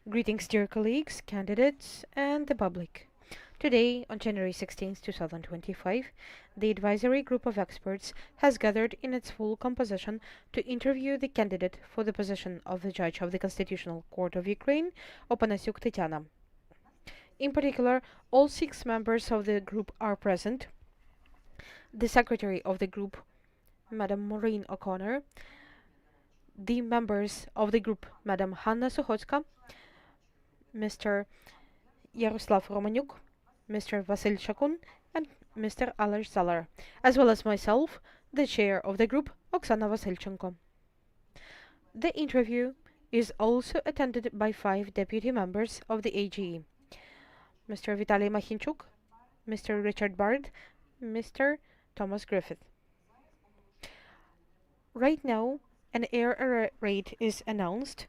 Greetings, dear colleagues, candidates, and the public. Today, on January 16, 2025, the advisory group of experts has gathered in its full composition to interview the candidate for the position of the judge of the Constitutional Court of Ukraine, Opanasiuk Tetiana. In particular, all 6 members of the group are present. The secretary of the group, Madam Maureen O'Connor, the members of the group, Madam Hanna Suchocka, Mr. Yaroslav Romaniuk, Mr. Vasil Shakun, and Mr. Aleš Zalar, as well as myself, the chair of the group, Oksana Vasilchenko. The interview is also attended by 5 deputy members of the AGE, Mr. Vitaly Machinchuk, Mr. Richard Bard, Mr. Thomas Griffith. Right now, an air raid is announced.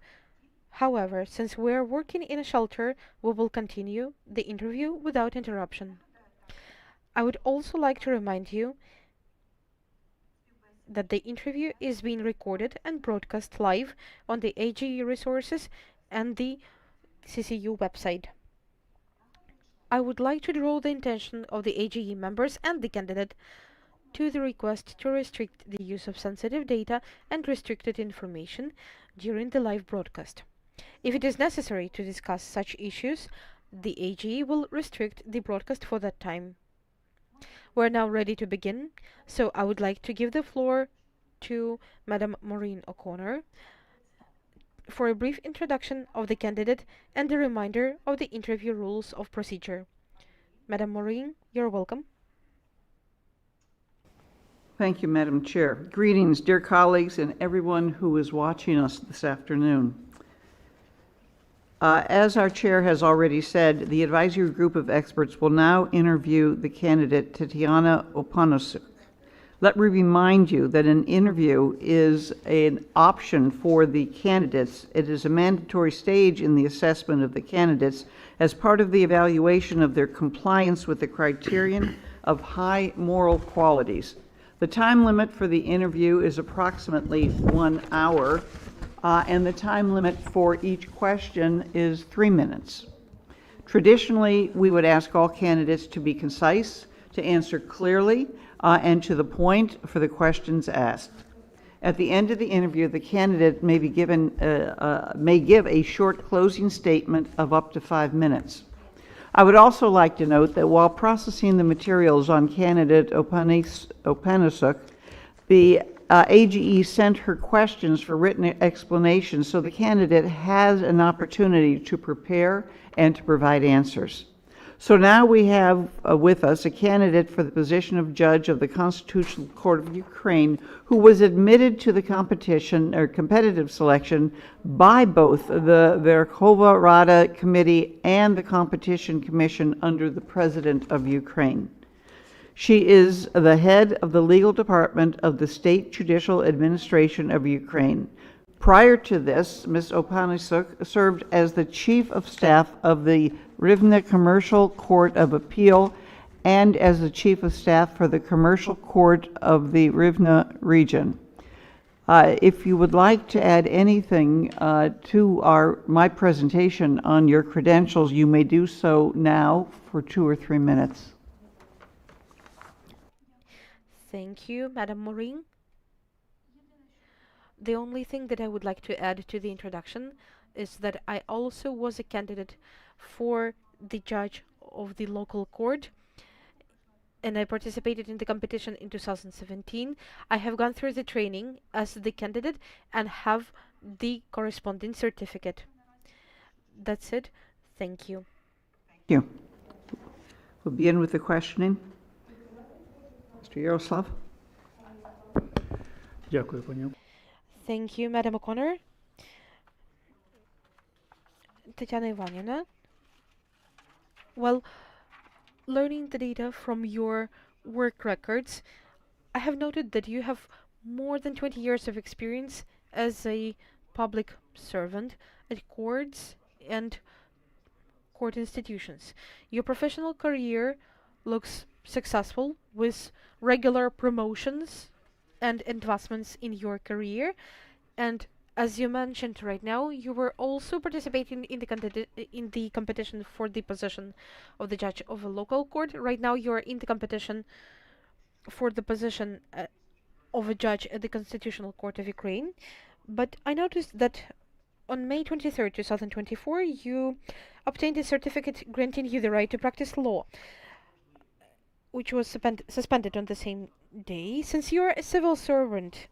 However, since we're working in a shelter, we will continue the interview without interruption. I would also like to remind you that the interview is being recorded and broadcast live on the AGE resources and the CCU website. I would like to draw the attention of the AGE members and the candidate to the request to restrict the use of sensitive data and restricted information during the live broadcast. If it is necessary to discuss such issues, the AGE will restrict the broadcast for that time. We're now ready to begin, so I would like to give the floor to Madam Maureen O'Connor for a brief introduction of the candidate and a reminder of the interview rules of procedure. Madam Maureen, you're welcome. Thank you, Madam Chair. Greetings, dear colleagues, and everyone who is watching us this afternoon. As our chair has already said, the advisory group of experts will now interview the candidate Tetiana Opanasiuk. Let me remind you that an interview is an option for the candidates. It is a mandatory stage in the assessment of the candidates as part of the evaluation of their compliance with the criterion of high moral qualities. The time limit for the interview is approximately 1 hour, and the time limit for each question is 3 minutes. Traditionally, we would ask all candidates to be concise, to answer clearly, and to the point for the questions asked. At the end of the interview, the candidate may give a short closing statement of up to 5 minutes. I would also like to note that while processing the materials on candidate Opanasiuk, the AGE sent her questions for written explanations, so the candidate has an opportunity to prepare and to provide answers. So now we have with us a candidate for the position of judge of the Constitutional Court of Ukraine who was admitted to the competition or competitive selection by both the Verkhovna Rada Committee and the Competition Commission under the President of Ukraine. She is the head of the legal department of the State Judicial Administration of Ukraine. Prior to this, Ms. Opanasiuk served as the Chief of Staff of the Rivne Commercial Court of Appeal and as the Chief of Staff for the Commercial Court of the Rivne region. If you would like to add anything to my presentation on your credentials, you may do so now for 2 or 3 minutes. Thank you, Madam Maureen. The only thing that I would like to add to the introduction is that I also was a candidate for the judge of the local court, and I participated in the competition in 2017. I have gone through the training as the candidate and have the corresponding certificate. That's it. Thank you. Thank you. We'll begin with the questioning. Mr. Yaroslav. Дякую, пані. Thank you, Madam O'Connor. Tetiana Ivanina. Well, learning the data from your work records, I have noted that you have more than 20 years of experience as a public servant at courts and court institutions. Your professional career looks successful with regular promotions and advancements in your career, and As you mentioned right now, you were also participating in in the competition for the position of the judge of a local court. Right now, you are in the competition for the position of a judge at the Constitutional Court of Ukraine. But I noticed that on May 23rd, 2024, you obtained a certificate granting you the right to practice law, which was suspended on the same day. Since you are a civil servant,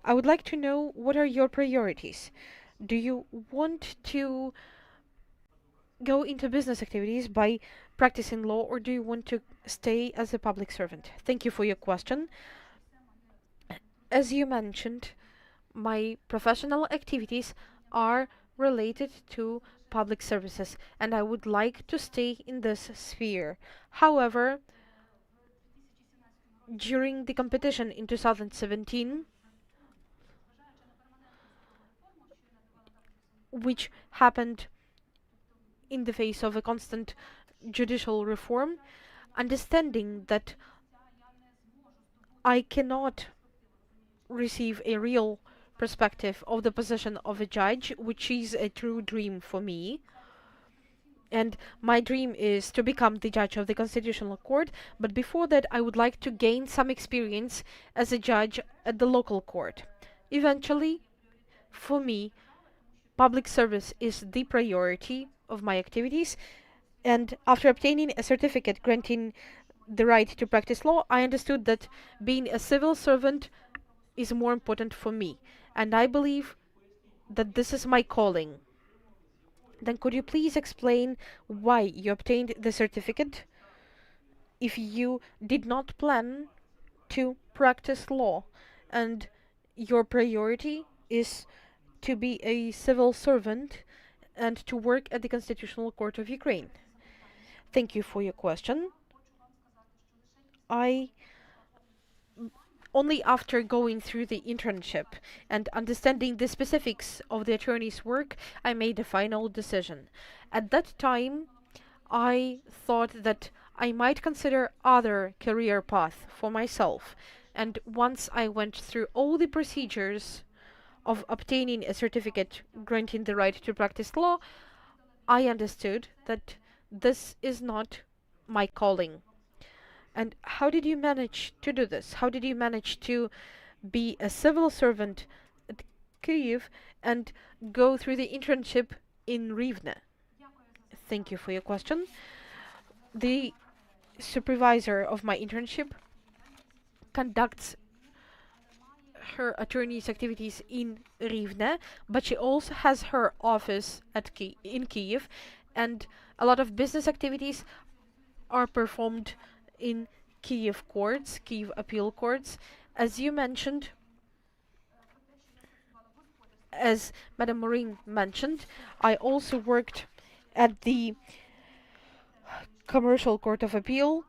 I would like to know what are your priorities. Do you want to go into business activities by practicing law, or do you want to stay as a public servant? Thank you for your question. As you mentioned, my professional activities are related to public services, and I would like to stay in this sphere. However, during the competition in 2017, which happened in the face of a constant judicial reform, understanding that I cannot receive a real perspective of the position of a judge, which is a true dream for me. And my dream is to become the judge of the Constitutional Court, but before that, I would like to gain some experience as a judge at the local court. Eventually, for me, public service is the priority of my activities, and after obtaining a certificate granting the right to practice law, I understood that being a civil servant is more important for me, and I believe that this is my calling. Then could you please explain why you obtained the certificate if you did not plan to practice law and your priority is to be a civil servant and to work at the Constitutional Court of Ukraine? Thank you for your question. I Only after going through the internship and understanding the specifics of the attorney's work, I made a final decision. At that time, I thought that I might consider other career path for myself. And once I went through all the procedures of obtaining a certificate granting the right to practice law, I understood that this is not my calling. And how did you manage to do this? How did you manage to be a civil servant at Kyiv and go through the internship in Rivne? Thank you for your question. The supervisor of my internship conducts her attorney's activities in Rivne, but she also has her office in Kyiv, and a lot of business activities are performed in Kyiv courts, Kyiv appeal courts. As you mentioned, as Madame Maureen mentioned, I also worked at the Commercial Court of Appeal,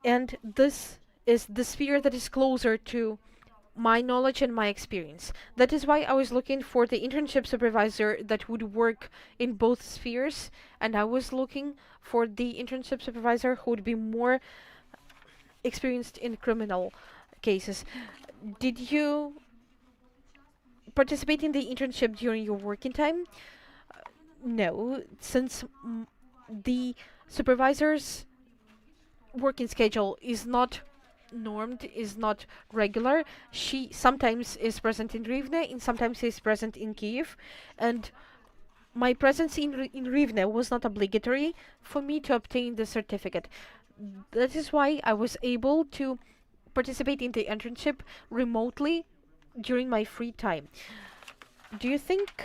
and this is the sphere that is closer to my knowledge and my experience. That is why I was looking for the internship supervisor that would work in both spheres, and I was looking for the internship supervisor who would be more experienced in criminal cases. Did you participate in the internship during your working time? No, since the supervisor's working schedule is not normed, is not regular. She sometimes is present in Rivne and sometimes is present in Kyiv, and my presence in Rivne was not obligatory for me to obtain the certificate. That is why I was able to participate in the internship remotely during my free time. Do you think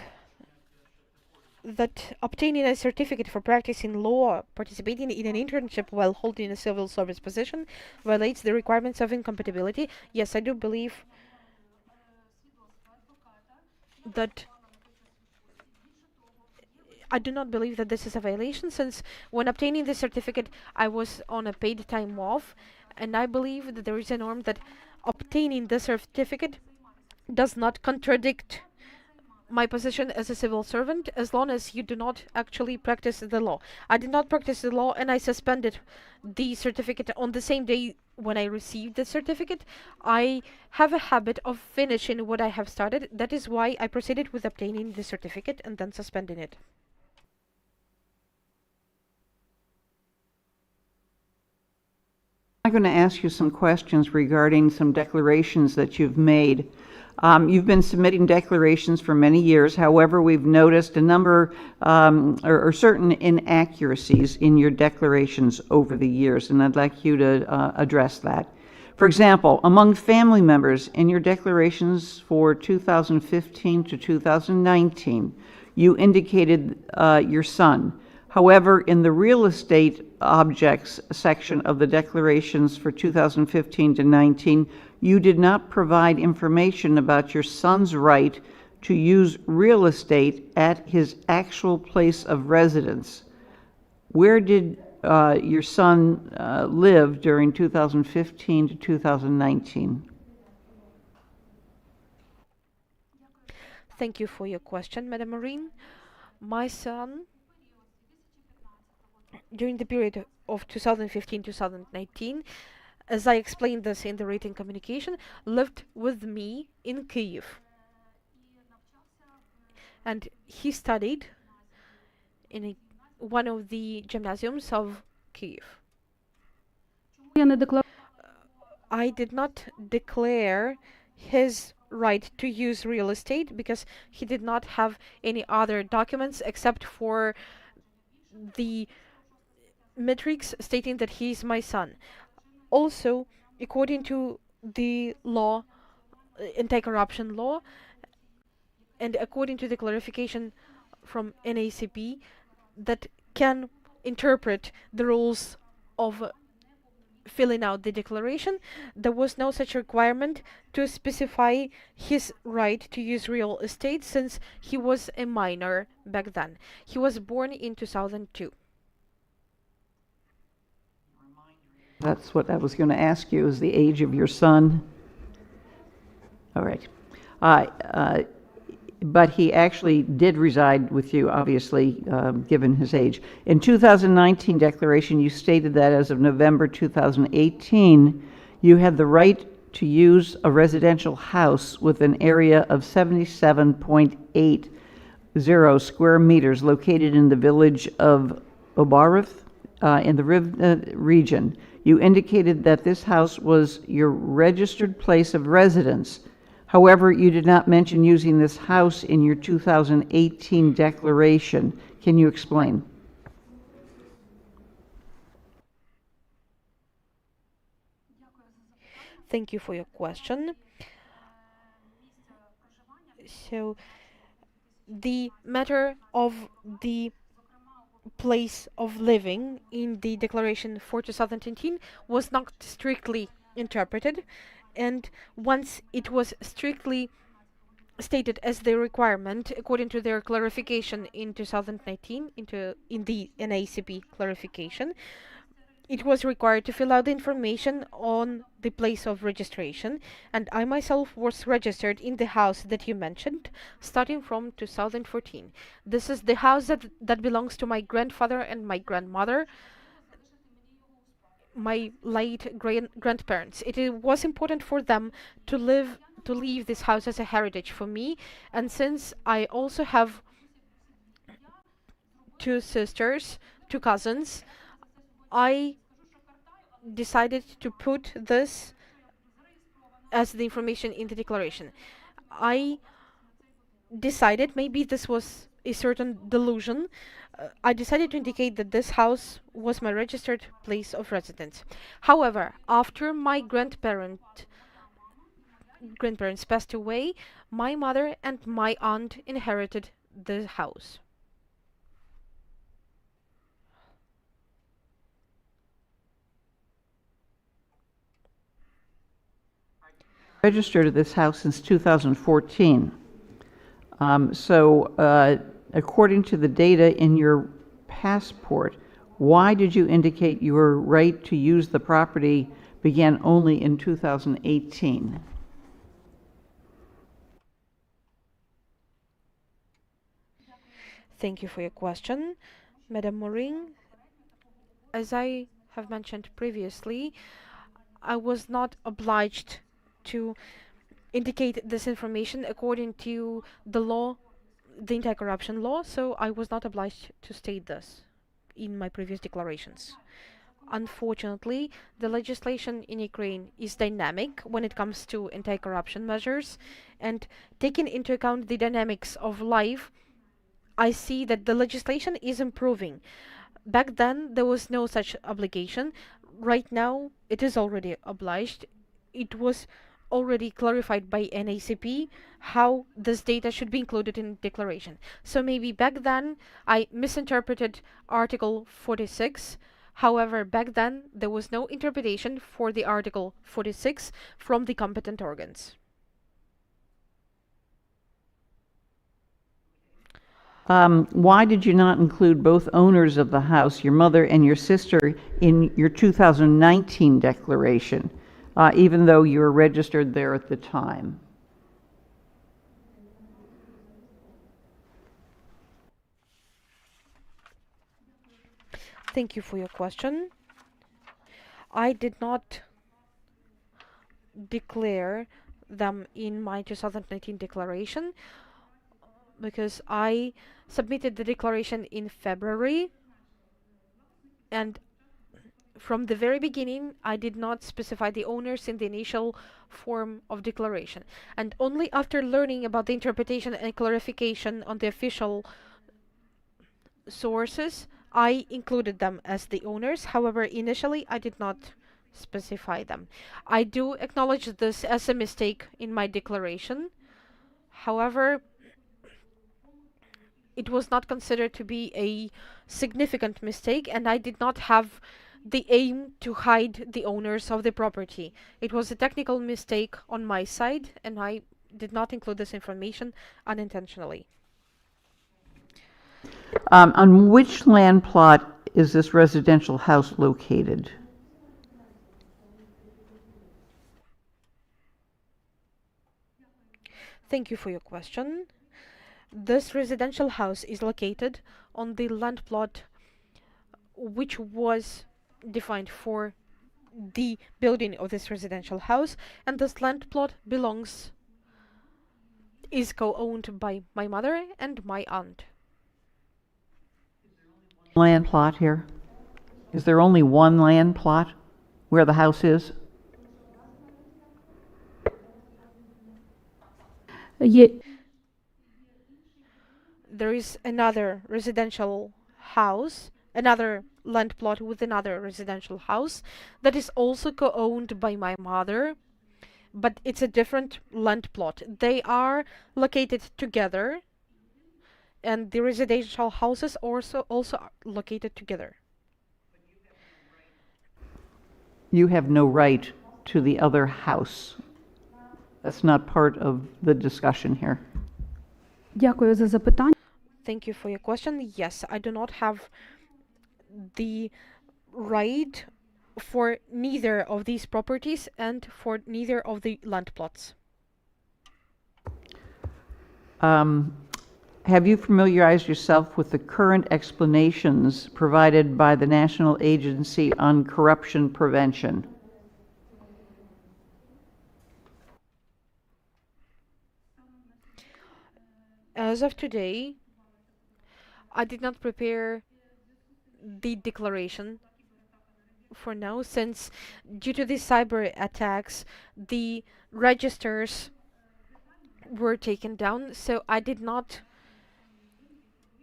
that obtaining a certificate for practicing law, participating in an internship while holding a civil service position, violates the requirements of incompatibility? Yes, I do believe that I do not believe that this is a violation, since when obtaining the certificate, I was on a paid time off, and I believe that there is a norm that obtaining the certificate does not contradict my position as a civil servant as long as you do not actually practice the law. I did not practice the law, and I suspended the certificate on the same day when I received the certificate, I have a habit of finishing what I have started. That is why I proceeded with obtaining the certificate and then suspending it. I'm going to ask you some questions regarding some declarations that you've made. You've been submitting declarations for many years. However, we've noticed a number or certain inaccuracies in your declarations over the years, and I'd like you to address that. For example, among family members in your declarations for 2015 to 2019, you indicated your son. However, in the real estate objects section of the declarations for 2015 to 19, you did not provide information about your son's right to use real estate at his actual place of residence. Where did your son live during 2015 to 2019? Thank you for your question, Madam Maureen. My son, during the period of 2015-2019, as I explained this in the written communication, lived with me in Kyiv. And he studied in one of the gymnasiums of Kyiv. I did not declare his right to use real estate because he did not have any other documents except for the metrics stating that he is my son. Also, according to the law, anti-corruption law, and according to the clarification from NACP that can interpret the rules of filling out the declaration, there was no such requirement to specify his right to use real estate since he was a minor back then. He was born in 2002. That's what I was going to ask you, is the age of your son. All right. But he actually did reside with you, obviously, given his age. In 2019 declaration, you stated that as of November 2018, you had the right to use a residential house with an area of 77.80 square meters located in the village of Obarov in the Riv region. You indicated that this house was your registered place of residence. However, you did not mention using this house in your 2018 declaration. Can you explain? Thank you for your question. So, the matter of the place of living in the declaration for 2018 was not strictly interpreted, and once it was strictly stated as the requirement according to their clarification in 2019 in the NACP clarification, it was required to fill out the information on the place of registration, and I myself was registered in the house that you mentioned starting from 2014. This is the house that belongs to my grandfather and my grandmother, my late grandparents. It was important for them to leave this house as a heritage for me, and since I also have two sisters, two cousins, I decided to put this as the information in the declaration. I decided, maybe this was a certain delusion, I decided to indicate that this house was my registered place of residence. However, after my grandparents passed away, my mother and my aunt inherited the house. Registered at this house since 2014. According to the data in your passport, why did you indicate your right to use the property began only in 2018? Thank you for your question, Madam Maureen. As I have mentioned previously, I was not obliged to indicate this information according to the law, the anti-corruption law, so I was not obliged to state this in my previous declarations. Unfortunately, the legislation in Ukraine is dynamic when it comes to anti-corruption measures, and taking into account the dynamics of life, I see that the legislation is improving. Back then, there was no such obligation. Right now, it is already obliged. It was already clarified by NACP how this data should be included in declaration. So maybe back then I misinterpreted Article 46. However, back then there was no interpretation for the Article 46 from the competent organs. Why did you not include both owners of the house, your mother and your sister, in your 2019 declaration, even though you were registered there at the time? Thank you for your question. I did not declare them in my 2019 declaration because I submitted the declaration in February, and from the very beginning I did not specify the owners in the initial form of declaration. And only after learning about the interpretation and clarification on the official sources, I included them as the owners. However, initially I did not specify them. I do acknowledge this as a mistake in my declaration. However, it was not considered to be a significant mistake, and I did not have the aim to hide the owners of the property. It was a technical mistake on my side, and I did not include this information unintentionally. On which land plot is this residential house located? Thank you for your question. This residential house is located on the land plot which was defined for the building of this residential house, and this land plot is co-owned by my mother and my aunt. Land plot here? Is there only one land plot where the house is? There is another residential house, another land plot with another residential house that is also co-owned by my mother, but it's a different land plot. They are located together, and the residential houses also are located together. You have no right to the other house. That's not part of the discussion here. Дякую за запитання. Thank you for your question. Yes, I do not have the right for neither of these properties and for neither of the land plots. Have you familiarized yourself with the current explanations provided by the National Agency on Corruption Prevention? As of today, I did not prepare the declaration for now, since due to the cyber attacks, the registers were taken down, so I did not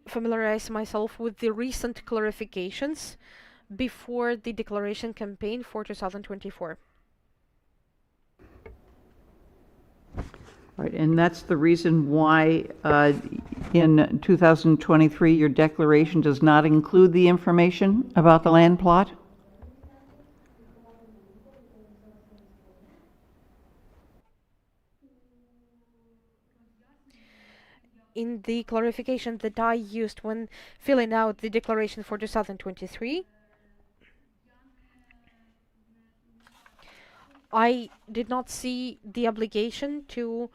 familiarize myself with the recent clarifications before the declaration campaign for 2024. Right, and that's the reason why in 2023 your declaration does not include the information about the land plot? In the clarification that I used when filling out the declaration for 2023, I did not see the obligation to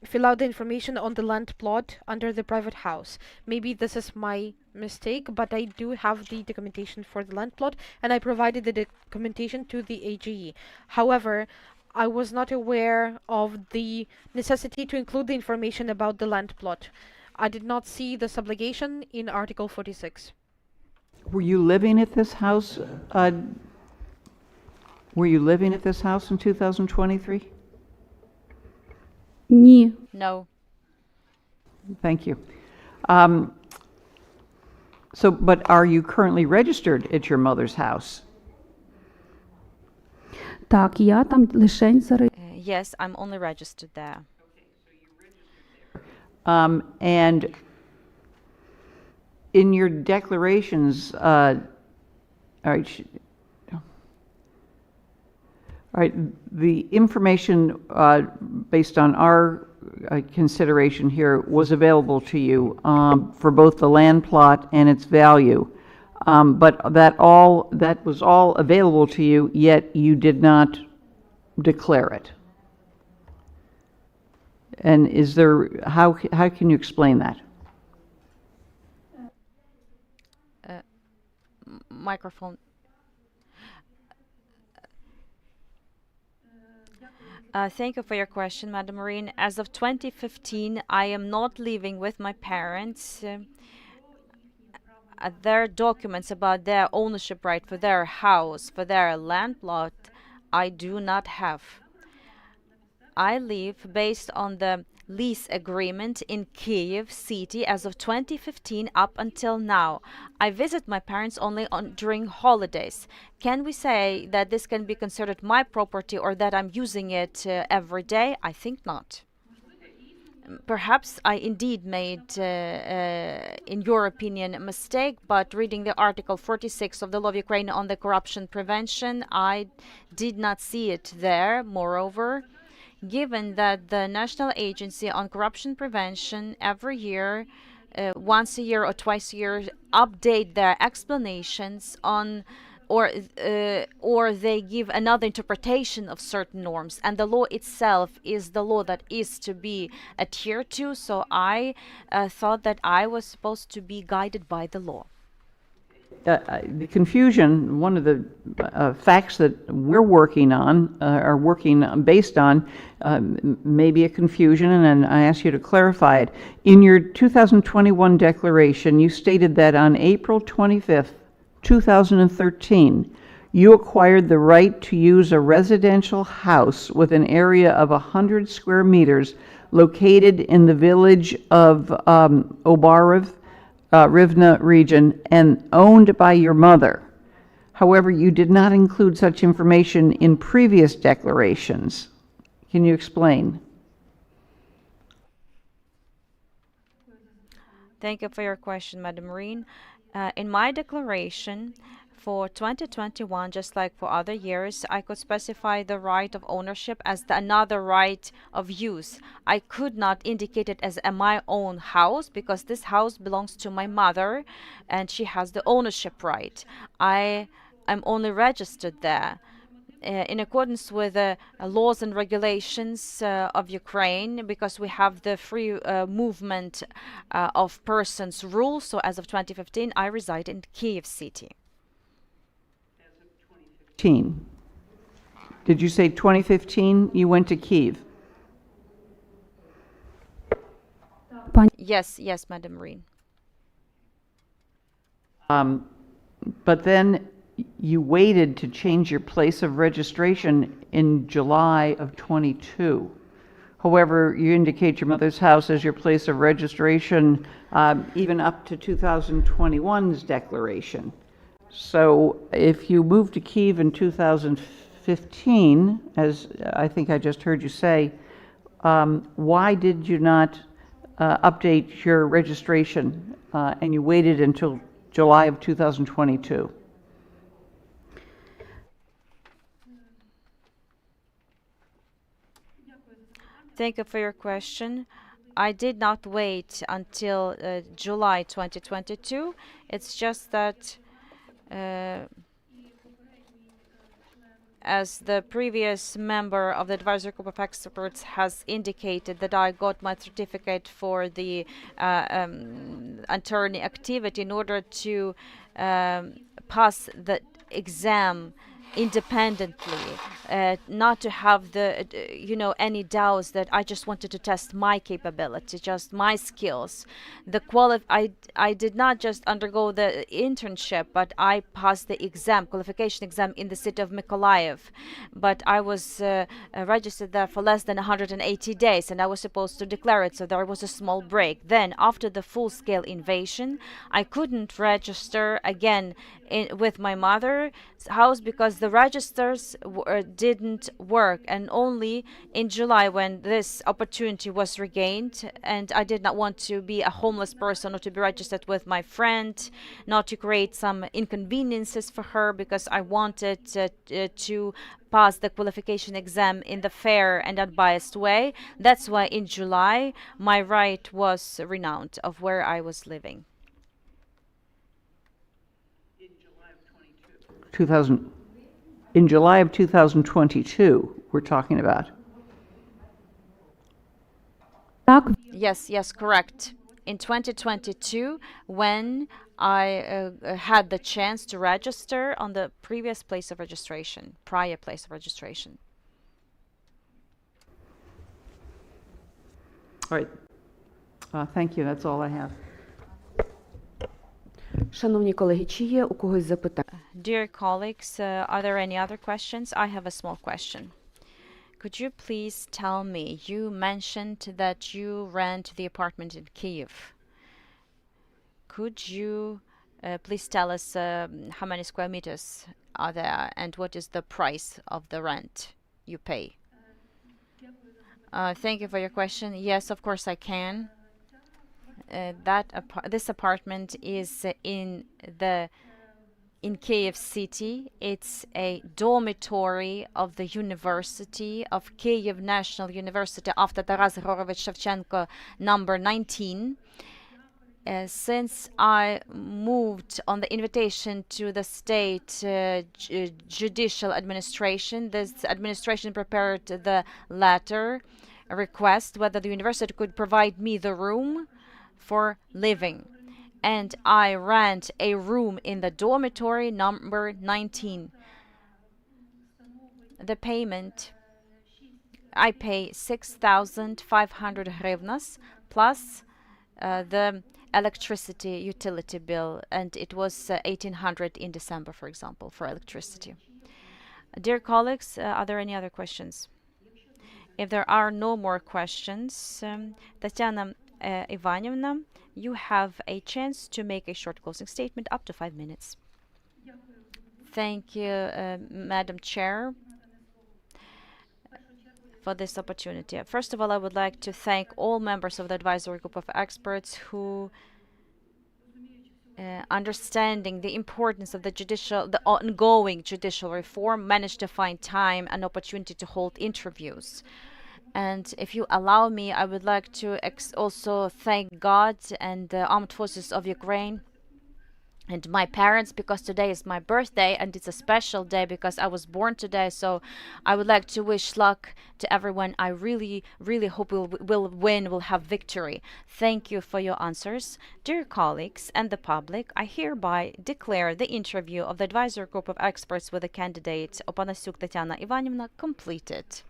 fill out the information on the land plot under the private house. Maybe this is my mistake, but I do have the documentation for the land plot, and I provided the documentation to the AGE. However, I was not aware of the necessity to include the information about the land plot. I did not see this obligation in Article 46. Were you living at this house? Were you living at this house in 2023? Ні. No. Thank you. But are you currently registered at your mother's house? Так, я там лишень Yes, I'm only registered there. And in your declarations, all right, the information based on our consideration here was available to you for both the land plot and its value. But that was all available to you, yet you did not declare it. And how can you explain that? Microphone. Thank you for your question, Madam Marine. As of 2015, I am not living with my parents. Their documents about their ownership right for their house, for their land plot, I do not have. I live based on the lease agreement in Kyiv city as of 2015 up until now. I visit my parents only during holidays. Can we say that this can be considered my property or that I'm using it every day? I think not. Perhaps I indeed made, in your opinion, a mistake, but reading the Article 46 of the Law of Ukraine on the corruption prevention, I did not see it there. Moreover, given that the National Agency on Corruption Prevention every year, once a year or twice a year, update their explanations on or they give another interpretation of certain norms, and the law itself is the law that is to be adhered to, so I thought that I was supposed to be guided by the law. The confusion, one of the facts that we're working on, are working based on, may be a confusion, and I ask you to clarify it. In your 2021 declaration, you stated that on April 25th, 2013, you acquired the right to use a residential house with an area of 100 square meters located in the village of Obarov, Rivne region, and owned by your mother. However, you did not include such information in previous declarations. Can you explain? Thank you for your question, Madam Marine. In my declaration for 2021, just like for other years, I could specify the right of ownership as another right of use. I could not indicate it as my own house because this house belongs to my mother and she has the ownership right. I am only registered there. In accordance with the laws and regulations of Ukraine, because we have the free movement of persons rule. So as of 2015, I reside in Kyiv city. 2015. Did you say 2015 you went to Kyiv? Yes, yes, Madam Marine. But then you waited to change your place of registration in July of 22. However, you indicate your mother's house as your place of registration even up to 2021's declaration. So if you moved to Kyiv in 2015, as I think I just heard you say, why did you not update your registration and you waited until July of 2022? Thank you for your question. I did not wait until July 2022. It's just that as the previous member of the advisory group of experts has indicated, that I got my certificate for the attorney activity in order to pass the exam independently, not to have the any doubts that I just wanted to test my capability, just my skills. I did not just undergo the internship, but I passed the qualification exam in the city of Mykolaiv. But I was registered there for less than 180 days, and I was supposed to declare it, so there was a small break. Then, after the full-scale invasion, I couldn't register again with my mother's house because the registers didn't work, and only in July, when this opportunity was regained, and I did not want to be a homeless person or to be registered with my friend, not to create some inconveniences for her, because I wanted to pass the qualification exam in the fair and unbiased way. That's why in July my right was renounced of where I was living. In July of 2022, we're talking about. Так, Yes, correct. In 2022, when I had the chance to register on the previous place of registration, prior place of registration. All right. Thank you. That's all I have. шановні колеги, чи є у когось запитання? Dear colleagues, are there any other questions? I have a small question. Could you please tell me, you mentioned that you rent the apartment in Kyiv. Could you please tell us how many square meters are there and what is the price of the rent you pay? Thank you for your question. Yes, of course I can. This apartment is in Kyiv city. It's a dormitory of the University of Kyiv National University after Taras Grigorovich Shevchenko number 19. Since I moved on the invitation to the state judicial administration, this administration prepared the letter request whether the university could provide me the room for living, and I rent a room in the dormitory number 19. The payment, I pay 6,500 hryvnias plus the electricity utility bill, and it was 1,800 in December, for example, for electricity. Dear colleagues, are there any other questions? If there are no more questions, Tetiana Ivanivna, you have a chance to make a short closing statement, up to 5 minutes. Thank you, Madam Chair, for this opportunity. First of all, I would like to thank all members of the advisory group of experts who, understanding the importance of the ongoing judicial reform, managed to find time and opportunity to hold interviews. And if you allow me, I would like to also thank God and the Armed Forces of Ukraine and my parents, because today is my birthday and it's a special day because I was born today. So I would like to wish luck to everyone. I really, really hope we'll win, we'll have victory. Thank you for your answers. Dear colleagues and the public, I hereby declare the interview of the advisory group of experts with the candidate Opanasiuk Tetiana Ivanivna completed.